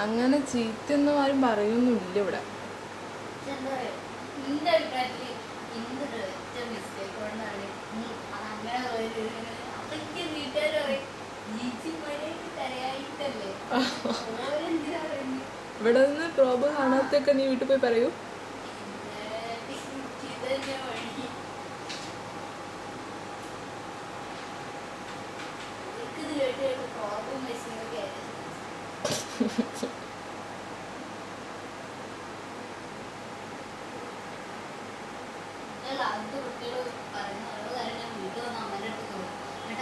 അങ്ങനെ ചീത്തൊന്നും ആരും പറയൊന്നുമില്ല ഇവിടെ. ഇവിടെ നിന്ന് പ്രോബ് കാണാത്തൊക്കെ നീ വീട്ടിൽ പോയി പറയൂ.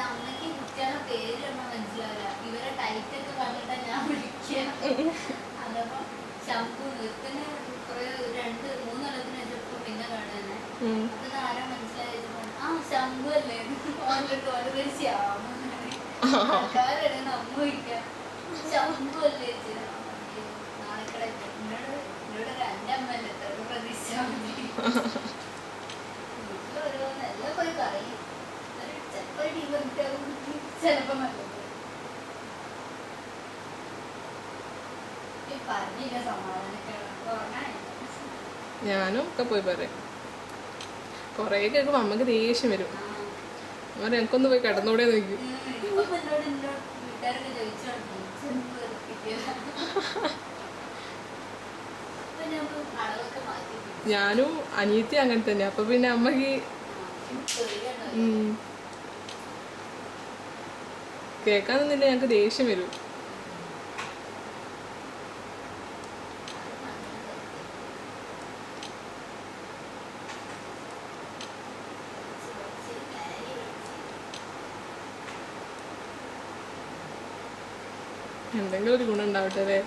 അമ്മയ്ക്ക് കുട്ടികളുടെ പേര് മനസ്സിലാവില്ല. ഇവരെ ടൈറ്റ് ഒക്കെ പറഞ്ഞിട്ടാ ഞാൻ വിളിക്കുക. അതപ്പോ ശംഭു നിർത്തിന് കുറെ 2-3 കൊല്ലത്തിന് വെച്ചപ്പോ പിന്നെ കാണുന്നെ അത് ആരാ മനസ്സിലായത്? ആ ശംഭു അല്ലേ ഓരോ ശ്യാമ ആൾക്കാരുടെ നമ്മ വയ്ക്കാം. ശംഭു അല്ലേ നാളെക്കട എന്നോട് എൻ്റെ അമ്മല്ലേ എത്ര പ്രതീക്ഷ ഓരോ നല്ല പോയി പറയും. ചിലപ്പോ പറഞ്ഞില്ല സമാധാനക്കേട്. ഞാനും ഒക്കെ പോയി പറയാം. കൊറേ കേൾക്കുമ്പോ അമ്മക്ക് ദേഷ്യം വരും. എനിക്കൊന്ന് പോയി കിടന്നൂടെ നോക്കും. ഞാനും അനിയത്തി അങ്ങനെ തന്നെ. അപ്പൊ പിന്നെ അമ്മക്ക് കേൾക്കാൻ നിന്നില്ല, ഞങ്ങക്ക് ദേഷ്യം വരും. എന്തെങ്കിലും ഒരു ഗുണം ഉണ്ടാവട്ടെ അല്ലേ.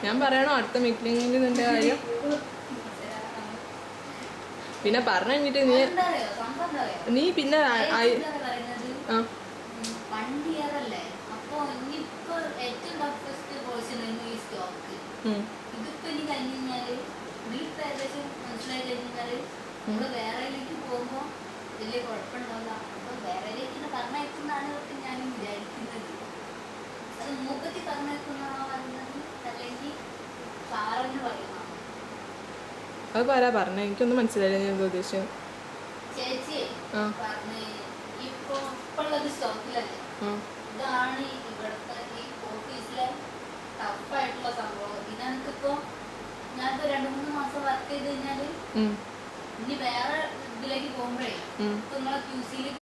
ഞാൻ പറയണോ അടുത്ത മീറ്റിംഗിൽ നിന്റെ കാര്യം? പിന്നെ പറഞ്ഞു കഴിഞ്ഞിട്ട് നീ പിന്നെ പോകുമ്പോ വലിയ കുഴപ്പമുണ്ടാവില്ല. അപ്പൊ വേറെ പറഞ്ഞയക്കുന്നതാണ് ഞാൻ വിചാരിക്കുന്നത്. അത് മൂപ്പത്തി പറഞ്ഞയക്കുന്നതാണോ പറയുന്നത് അല്ലെങ്കിൽ സാറെന്ന് പറയുന്നതാണോ? അത് പറയാ പറഞ്ഞ എനിക്കൊന്നും മനസ്സിലായില്ല ഞാൻ എന്താ ഉദ്ദേശിച്ചത്. ചേച്ചി പറഞ്ഞ് ഇപ്പൊ ഇപ്പോഴത് സ്റ്റോക്കിലല്ലേ, ഇതാണ് ഇവിടുത്തെ ഈ ഓഫീസിലെ ടഫായിട്ടുള്ള സംഭവം. ഇതിനകത്തിപ്പോ ഞാനിപ്പോ 2-3 മാസം വർക്ക് ചെയ്ത് കഴിഞ്ഞാല് ഇനി വേറെ ഇതിലേക്ക് പോകുമ്പോഴേ നിങ്ങളെ QC